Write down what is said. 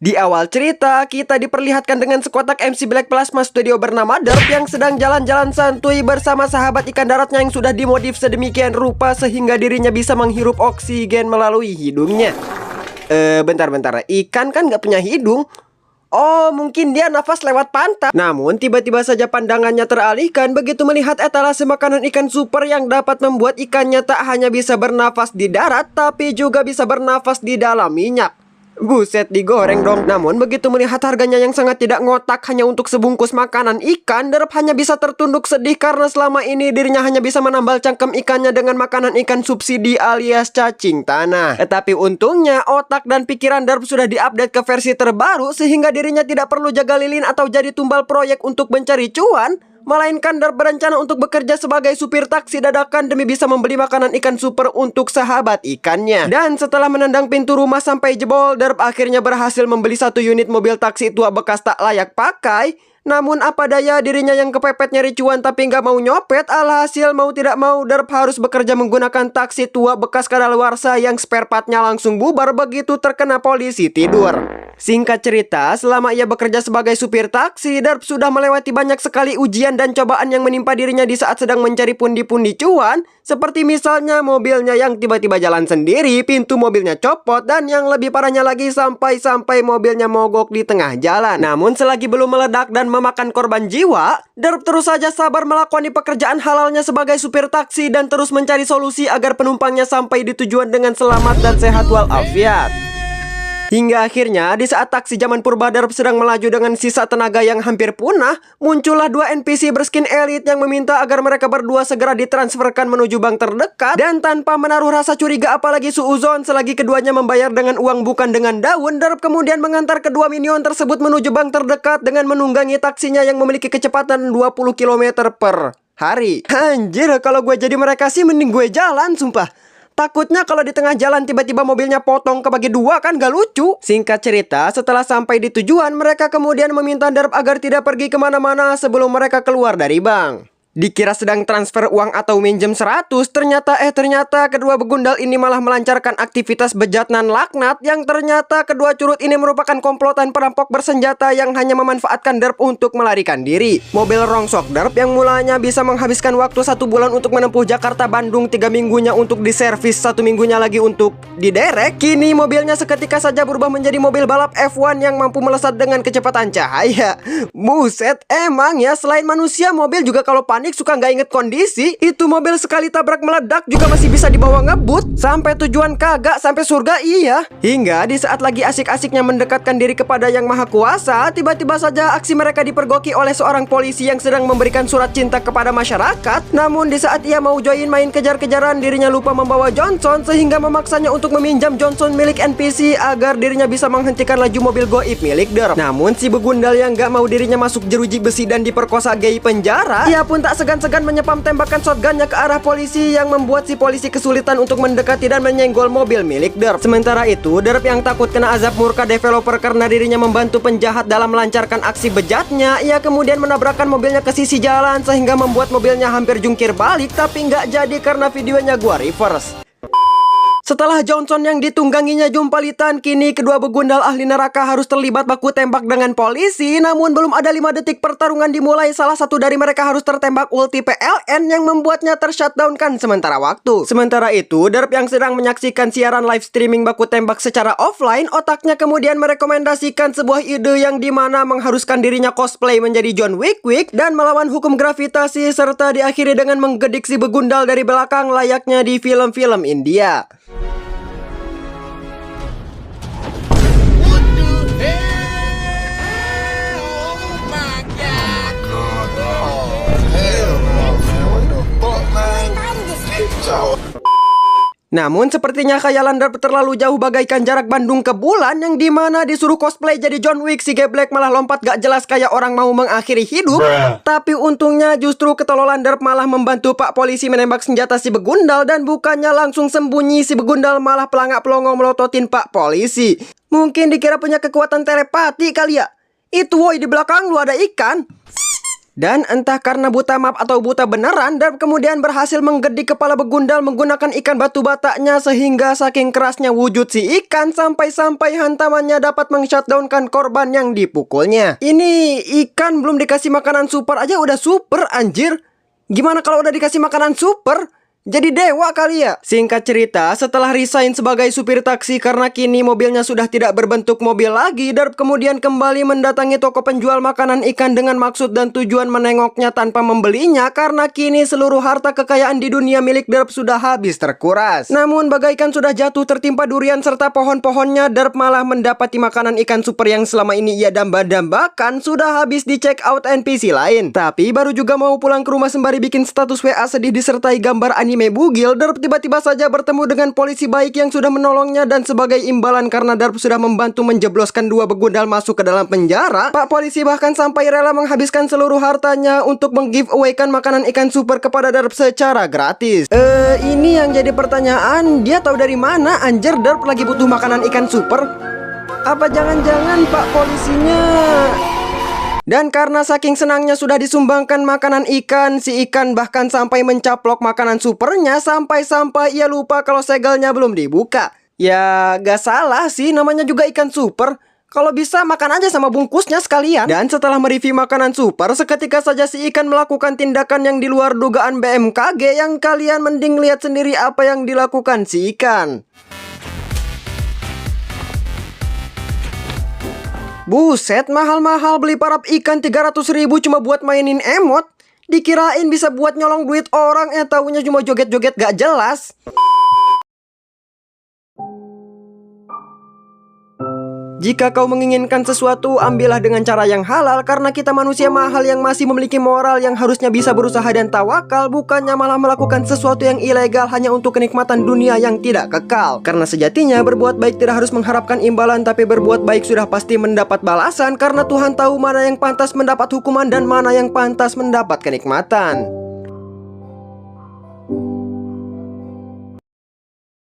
Di awal cerita, kita diperlihatkan dengan sekotak MC Black Plasma Studio bernama Derp yang sedang jalan-jalan santuy bersama sahabat ikan daratnya yang sudah dimodif sedemikian rupa sehingga dirinya bisa menghirup oksigen melalui hidungnya. Bentar. Ikan kan nggak punya hidung. Oh, mungkin dia nafas lewat pantat. Namun, tiba-tiba saja pandangannya teralihkan begitu melihat etalase makanan ikan super yang dapat membuat ikannya tak hanya bisa bernafas di darat, tapi juga bisa bernafas di dalam minyak. Buset, digoreng dong. Namun begitu melihat harganya yang sangat tidak ngotak hanya untuk sebungkus makanan ikan, Derp hanya bisa tertunduk sedih karena selama ini dirinya hanya bisa menambal cangkem ikannya dengan makanan ikan subsidi alias cacing tanah. Tapi untungnya otak dan pikiran Derp sudah diupdate ke versi terbaru sehingga dirinya tidak perlu jaga lilin atau jadi tumbal proyek untuk mencari cuan, melainkan Derp berencana untuk bekerja sebagai supir taksi dadakan demi bisa membeli makanan ikan super untuk sahabat ikannya. Dan setelah menendang pintu rumah sampai jebol, Derp akhirnya berhasil membeli satu unit mobil taksi tua bekas tak layak pakai. Namun apa daya dirinya yang kepepet nyari cuan tapi nggak mau nyopet. Alhasil mau tidak mau Derp harus bekerja menggunakan taksi tua bekas kadaluarsa yang spare partnya langsung bubar begitu terkena polisi tidur. Singkat cerita, selama ia bekerja sebagai supir taksi, Derp sudah melewati banyak sekali ujian dan cobaan yang menimpa dirinya di saat sedang mencari pundi-pundi cuan. Seperti misalnya mobilnya yang tiba-tiba jalan sendiri, pintu mobilnya copot, dan yang lebih parahnya lagi sampai mobilnya mogok di tengah jalan. Namun selagi belum meledak dan memakan korban jiwa, Derp terus saja sabar melakoni pekerjaan halalnya sebagai supir taksi dan terus mencari solusi agar penumpangnya sampai di tujuan dengan selamat dan sehat walafiat. Hingga akhirnya di saat taksi zaman purba Derp sedang melaju dengan sisa tenaga yang hampir punah, muncullah dua NPC berskin elit yang meminta agar mereka berdua segera ditransferkan menuju bank terdekat. Dan tanpa menaruh rasa curiga apalagi suuzon selagi keduanya membayar dengan uang bukan dengan daun, Derp kemudian mengantar kedua minion tersebut menuju bank terdekat dengan menunggangi taksinya yang memiliki kecepatan 20 km per hari. Anjir, kalau gue jadi mereka sih mending gue jalan, sumpah. Takutnya kalau di tengah jalan tiba-tiba mobilnya potong kebagi dua kan gak lucu. Singkat cerita, setelah sampai di tujuan, mereka kemudian meminta Derp agar tidak pergi kemana-mana sebelum mereka keluar dari bank. Dikira sedang transfer uang atau minjem 100, ternyata kedua begundal ini malah melancarkan aktivitas bejat nan laknat yang ternyata kedua curut ini merupakan komplotan perampok bersenjata yang hanya memanfaatkan Derp untuk melarikan diri. Mobil rongsok Derp yang mulanya bisa menghabiskan waktu 1 bulan untuk menempuh Jakarta Bandung 3 minggunya untuk diservis, 1 minggunya lagi untuk diderek, kini mobilnya seketika saja berubah menjadi mobil balap F1 yang mampu melesat dengan kecepatan cahaya. Buset, emang ya selain manusia mobil juga kalau panik suka nggak inget kondisi. Itu mobil sekali tabrak meledak juga masih bisa dibawa ngebut. Sampai tujuan kagak, sampai surga iya. Hingga di saat lagi asik-asiknya mendekatkan diri kepada Yang Maha Kuasa, tiba-tiba saja aksi mereka dipergoki oleh seorang polisi yang sedang memberikan surat cinta kepada masyarakat. Namun di saat ia mau join main kejar-kejaran, dirinya lupa membawa Johnson sehingga memaksanya untuk meminjam Johnson milik NPC agar dirinya bisa menghentikan laju mobil goib milik Derp. Namun si begundal yang gak mau dirinya masuk jeruji besi dan diperkosa gay penjara, ia pun tak segan-segan menyepam tembakan shotgunnya ke arah polisi yang membuat si polisi kesulitan untuk mendekati dan menyenggol mobil milik Derp. Sementara itu, Derp yang takut kena azab murka developer karena dirinya membantu penjahat dalam melancarkan aksi bejatnya, ia kemudian menabrakkan mobilnya ke sisi jalan sehingga membuat mobilnya hampir jungkir balik, tapi nggak jadi karena videonya gua reverse. Setelah Johnson yang ditungganginya jumpalitan, kini kedua begundal ahli neraka harus terlibat baku tembak dengan polisi. Namun belum ada 5 detik pertarungan dimulai, salah satu dari mereka harus tertembak ulti PLN yang membuatnya tershutdownkan sementara waktu. Sementara itu, Derp yang sedang menyaksikan siaran live streaming baku tembak secara offline, otaknya kemudian merekomendasikan sebuah ide yang dimana mengharuskan dirinya cosplay menjadi John Wick dan melawan hukum gravitasi, serta diakhiri dengan menggedik si begundal dari belakang layaknya di film-film India. Namun sepertinya khayalan Derp terlalu jauh bagaikan jarak Bandung ke bulan, yang dimana disuruh cosplay jadi John Wick, si geblek malah lompat gak jelas kayak orang mau mengakhiri hidup. Tapi untungnya justru ketololan Derp malah membantu Pak Polisi menembak senjata si begundal, dan bukannya langsung sembunyi, si begundal malah pelangak-pelongo melototin Pak Polisi. Mungkin dikira punya kekuatan telepati kali ya. Itu woi, di belakang lu ada ikan. Dan entah karena buta map atau buta beneran, Darp kemudian berhasil menggedik kepala begundal menggunakan ikan batu bataknya, sehingga saking kerasnya wujud si ikan sampai-sampai hantamannya dapat meng-shutdownkan korban yang dipukulnya. Ini ikan belum dikasih makanan super aja udah super anjir. Gimana kalau udah dikasih makanan super? Jadi dewa kali ya? Singkat cerita, setelah resign sebagai supir taksi karena kini mobilnya sudah tidak berbentuk mobil lagi, Darp kemudian kembali mendatangi toko penjual makanan ikan dengan maksud dan tujuan menengoknya tanpa membelinya, karena kini seluruh harta kekayaan di dunia milik Darp sudah habis terkuras. Namun bagaikan sudah jatuh tertimpa durian serta pohon-pohonnya, Darp malah mendapati makanan ikan super yang selama ini ia damba-dambakan sudah habis di check out NPC lain. Tapi baru juga mau pulang ke rumah sembari bikin status WA sedih disertai gambar anime bugil, Darp tiba-tiba saja bertemu dengan polisi baik yang sudah menolongnya, dan sebagai imbalan karena Darp sudah membantu menjebloskan dua begundal masuk ke dalam penjara, Pak Polisi bahkan sampai rela menghabiskan seluruh hartanya untuk meng-giveaway-kan makanan ikan super kepada Darp secara gratis. Ini yang jadi pertanyaan, dia tahu dari mana anjir Darp lagi butuh makanan ikan super? Apa jangan-jangan Pak Polisinya... Dan karena saking senangnya sudah disumbangkan makanan ikan, si ikan bahkan sampai mencaplok makanan supernya sampai-sampai ia lupa kalau segelnya belum dibuka. Ya gak salah sih, namanya juga ikan super. Kalau bisa makan aja sama bungkusnya sekalian. Dan setelah mereview makanan super, seketika saja si ikan melakukan tindakan yang di luar dugaan BMKG, yang kalian mending lihat sendiri apa yang dilakukan si ikan. Buset, mahal-mahal beli parap ikan 300.000 cuma buat mainin emot. Dikirain bisa buat nyolong duit orang, taunya cuma joget-joget gak jelas. Jika kau menginginkan sesuatu, ambillah dengan cara yang halal, karena kita manusia mahal yang masih memiliki moral yang harusnya bisa berusaha dan tawakal, bukannya malah melakukan sesuatu yang ilegal hanya untuk kenikmatan dunia yang tidak kekal. Karena sejatinya berbuat baik tidak harus mengharapkan imbalan, tapi berbuat baik sudah pasti mendapat balasan, karena Tuhan tahu mana yang pantas mendapat hukuman dan mana yang pantas mendapat kenikmatan.